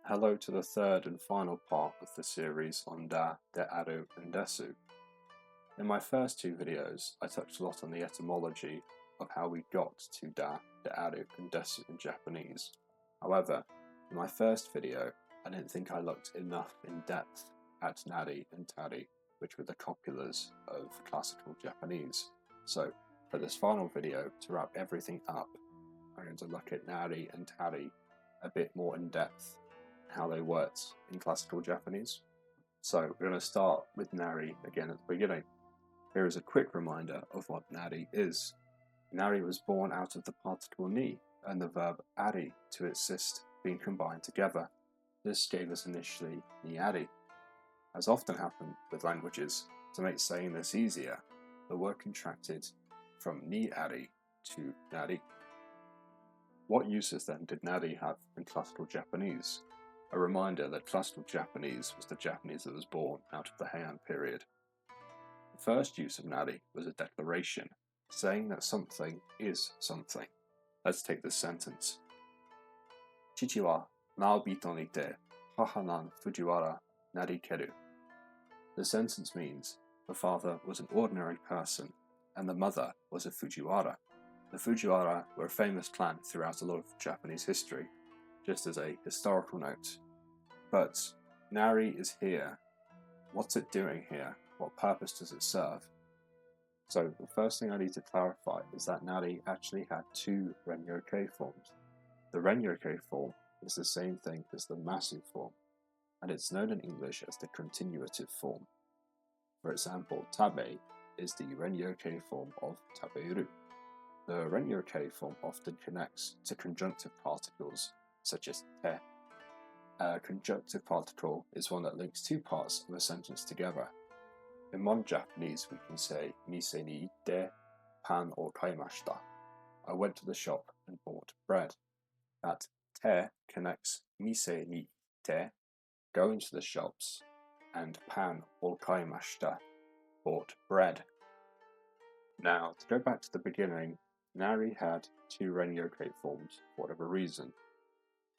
Hello to the third and final part of the series on Dearu, and Desu. In my first two videos, I touched a lot on the etymology of how we got to Dearu, and Desu in Japanese. However, in my first video, I didn't think I looked enough in depth at Nari and Tari, which were the copulars of classical Japanese. So, for this final video, to wrap everything up, I'm going to look at Nari and Tari a bit more in depth, how they worked in classical Japanese. So we're going to start with Nari again at the beginning. Here is a quick reminder of what Nari is. Nari was born out of the particle ni and the verb ari to assist being combined together. This gave us initially ni-ari. As often happened with languages, to make saying this easier, the word contracted from ni-ari to nari. What uses then did nari have in classical Japanese? A reminder that classical Japanese was the Japanese that was born out of the Heian period. The first use of nari was a declaration, saying that something is something. Let's take this sentence. Chichi wa Naobito ni te haha nan Fujiwara narikeru. The sentence means the father was an ordinary person and the mother was a Fujiwara. The Fujiwara were a famous clan throughout a lot of Japanese history. Just as a historical note. But Nari is here. What's it doing here? What purpose does it serve? So the first thing I need to clarify is that Nari actually had two Renyoke forms. The Renyoke form is the same thing as the Masu form, and it's known in English as the continuative form. For example, tabe is the Renyoke form of taberu. The Renyoke form often connects to conjunctive particles such as te. A conjunctive particle is one that links two parts of a sentence together. In modern Japanese, we can say mise ni itte pan o kaimashita. I went to the shop and bought bread. That te connects mise ni itte, going to the shops, and pan o kaimashita, bought bread. Now, to go back to the beginning, Nari had two Renyoke forms for whatever reason.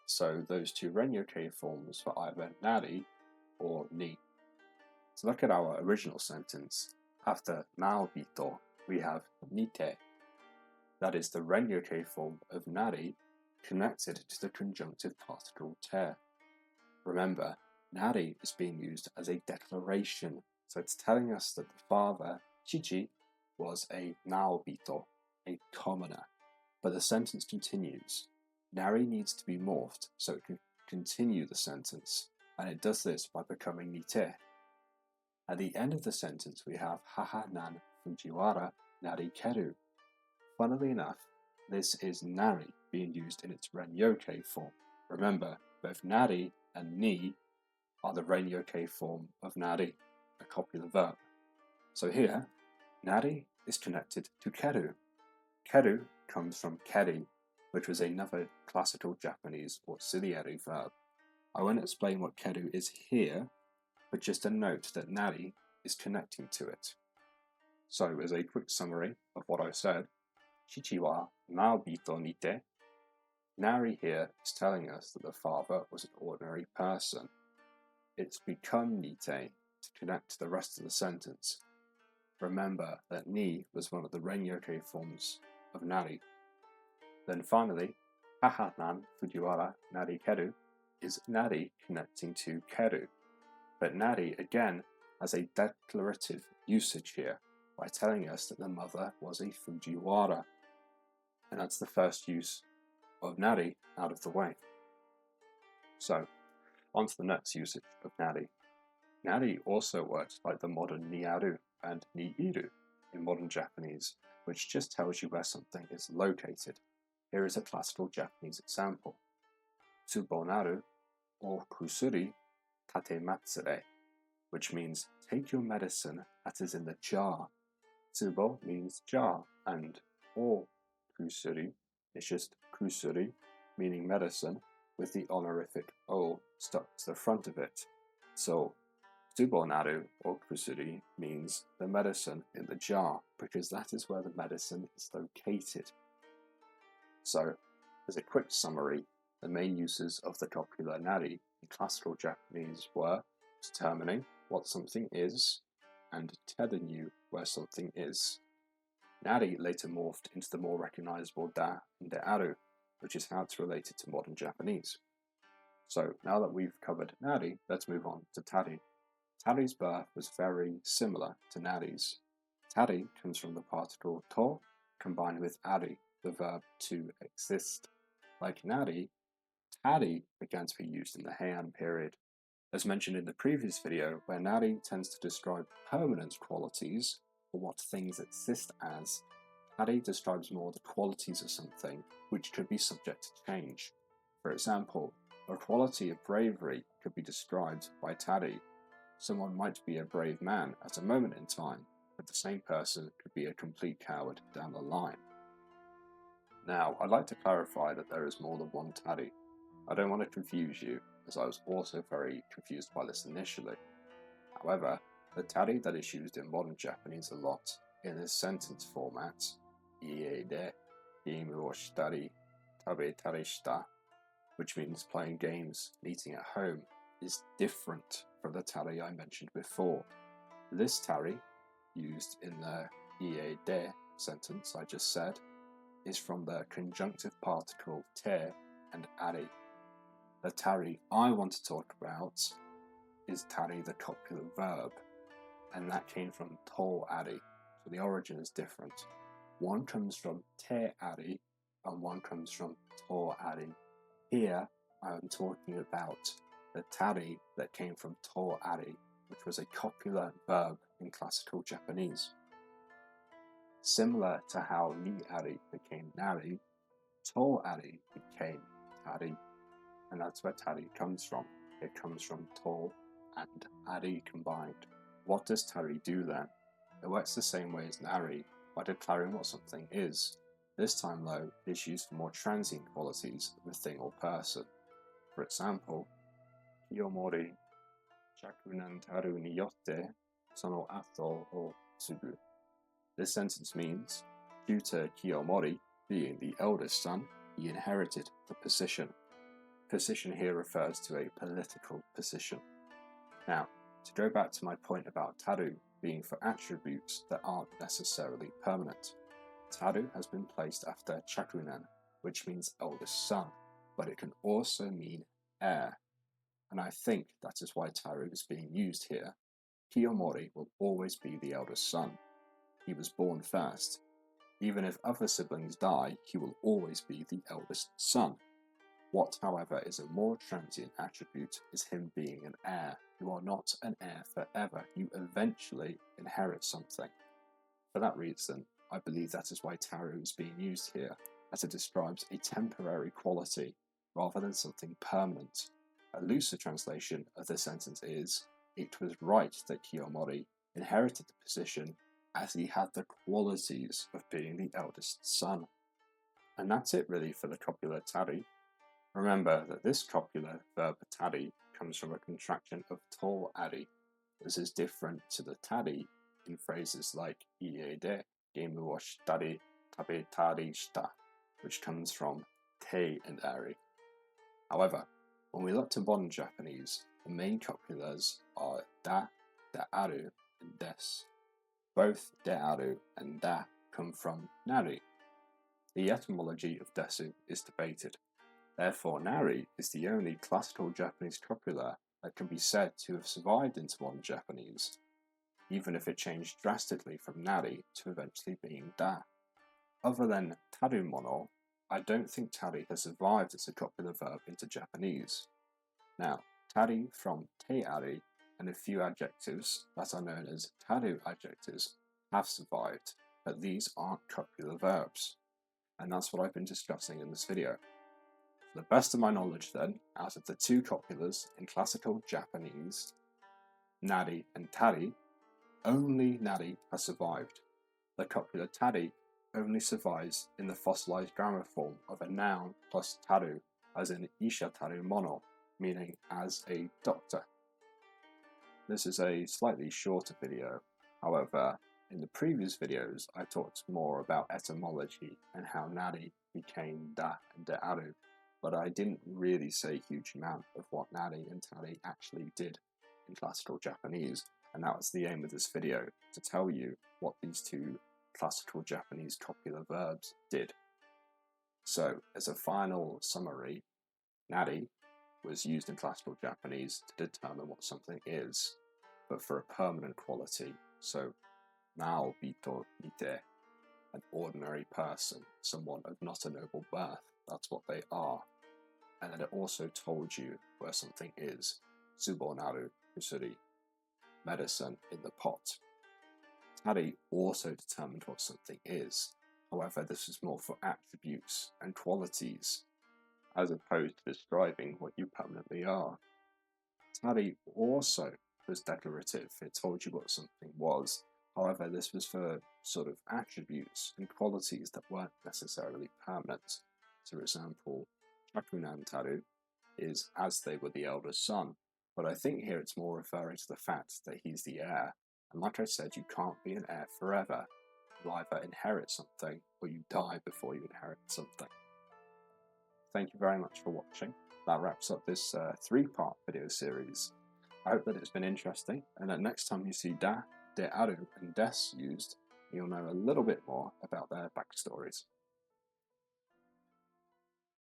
So those two Renyoke forms were either nari or ni. To look at our original sentence, after naobito, we have nite. That is the Renyoke form of nari connected to the conjunctive particle te. Remember, nari is being used as a declaration, so it's telling us that the father, Chichi, was a naobito, a commoner. But the sentence continues. Nari needs to be morphed so it can continue the sentence, and it does this by becoming nite. At the end of the sentence, we have haha nan Fujiwara narikeru. Funnily enough, this is nari being used in its Renyoke form. Remember, both nari and ni are the Renyoke form of nari, a copular verb. So here, nari is connected to keru. Keru comes from keri, which was another classical Japanese auxiliary verb. I won't explain what keru is here, but just a note that nari is connecting to it. So, as a quick summary of what I said, Chichi wa naobito ni te. Nari here is telling us that the father was an ordinary person. It's become nite to connect to the rest of the sentence. Remember that ni was one of the Renyoke forms of nari. Then finally, haha nan Fujiwara narikeru is nari connecting to keru. But nari again has a declarative usage here by telling us that the mother was a Fujiwara. And that's the first use of nari out of the way. So, on to the next usage of nari. Nari also works like the modern niaru and niiru in modern Japanese, which just tells you where something is located. Here is a classical Japanese example. Tsubonaru or kusuri tatematsure, which means take your medicine that is in the jar. Tsubo means jar, and or kusuri is just kusuri, meaning medicine, with the honorific o stuck to the front of it. So, Tsubonaru or kusuri means the medicine in the jar, because that is where the medicine is located. So, as a quick summary, the main uses of the copular nari in classical Japanese were determining what something is and telling you where something is. Nari later morphed into the more recognizable da and dearu, which is how it's related to modern Japanese. So now that we've covered Nari, let's move on to Tari. Tari's birth was very similar to Nari's. Tari comes from the particle to combined with ari, the verb to exist. Like Nari, Tari began to be used in the Heian period. As mentioned in the previous video, where Nari tends to describe permanent qualities, or what things exist as, Tari describes more the qualities of something which could be subject to change. For example, a quality of bravery could be described by Tari. Someone might be a brave man at a moment in time, but the same person could be a complete coward down the line. Now, I'd like to clarify that there is more than one Tari. I don't want to confuse you, as I was also very confused by this initially. However, the Tari that is used in modern Japanese a lot in this sentence format, ie de game wo shitari, tabetari shita, which means playing games and eating at home, is different from the Tari I mentioned before. This Tari, used in the ie de sentence I just said, is from the conjunctive particle te and ari. The Tari I want to talk about is Tari the copular verb, and that came from to ari, so the origin is different. One comes from te ari and one comes from to ari. Here I am talking about the Tari that came from to ari, which was a copular verb in classical Japanese. Similar to how ni ari became nari, to ari became tari, and that's where Tari comes from. It comes from to and ari combined. What does Tari do then? It works the same way as nari by declaring what something is. This time though, it's used for more transient qualities of a thing or person. For example, Kiyomori shakunan taru ni yotte sono ato o tsugu. This sentence means, due to Kiyomori being the eldest son, he inherited the position. Position here refers to a political position. Now, to go back to my point about taru being for attributes that aren't necessarily permanent. Taru has been placed after chakunan, which means eldest son, but it can also mean heir. And I think that is why Taru is being used here. Kiyomori will always be the eldest son. He was born first. Even if other siblings die, he will always be the eldest son. What, however, is a more transient attribute is him being an heir. You are not an heir forever. You eventually inherit something. For that reason, I believe that is why Taru is being used here, as it describes a temporary quality rather than something permanent. A looser translation of the sentence is, it was right that Kiyomori inherited the position as he had the qualities of being the eldest son. And that's it really for the copular Tari. Remember that this copular verb Tari comes from a contraction of to ari. This is different to the Tari in phrases like ie de gemu wo shitari tabetari shita, which comes from te and ari. However, when we look to modern Japanese, the main copulars are da, dearu, and des. Both dearu and da come from nari. The etymology of desu is debated. Therefore, nari is the only classical Japanese copular that can be said to have survived into modern Japanese, even if it changed drastically from nari to eventually being da. Other than tarumono, I don't think tari has survived as a copular verb into Japanese. Now, tari from te ari and a few adjectives that are known as taru adjectives have survived, but these aren't copular verbs. And that's what I've been discussing in this video. To the best of my knowledge then, out of the two copulars in classical Japanese, nari and tari, only nari has survived. The copular tari only survives in the fossilized grammar form of a noun plus taru, as in isha taru mono, meaning as a doctor. This is a slightly shorter video, however, in the previous videos I talked more about etymology and how nari became da and dearu, but I didn't really say a huge amount of what Nari and Tari actually did in classical Japanese, and that was the aim of this video, to tell you what these two classical Japanese copular verbs did. So, as a final summary, Nari was used in classical Japanese to determine what something is, but for a permanent quality. So, Mao Bito Mite, an ordinary person, someone of not a noble birth, that's what they are. And then it also told you where something is, Tsubonaru Kusuri, medicine in the pot. Tari also determined what something is, however this was more for attributes and qualities, as opposed to describing what you permanently are. Tari also was declarative, it told you what something was, however this was for sort of attributes and qualities that weren't necessarily permanent. So, for example, Shakunan Taru is as they were the eldest son, but I think here it's more referring to the fact that he's the heir, and like I said, you can't be an heir forever. You either inherit something or you die before you inherit something. Thank you very much for watching. That wraps up this 3-part video series. I hope that it's been interesting, and that next time you see Da, Dearu, and Desu used, you'll know a little bit more about their backstories.